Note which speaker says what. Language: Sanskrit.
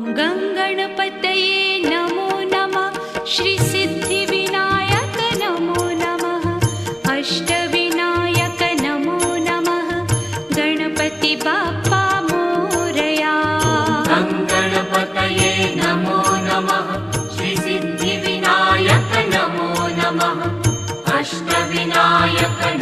Speaker 1: गङ्गणपतये नमो नमः। श्रीसिद्धिविनायक नमो नमः। अष्टविनायक नमो नमः। गणपति बाप्पा मोरया।
Speaker 2: गणपतये नमो नमः। श्रीसिद्धिविनायक नमो नमः। अष्टविनायक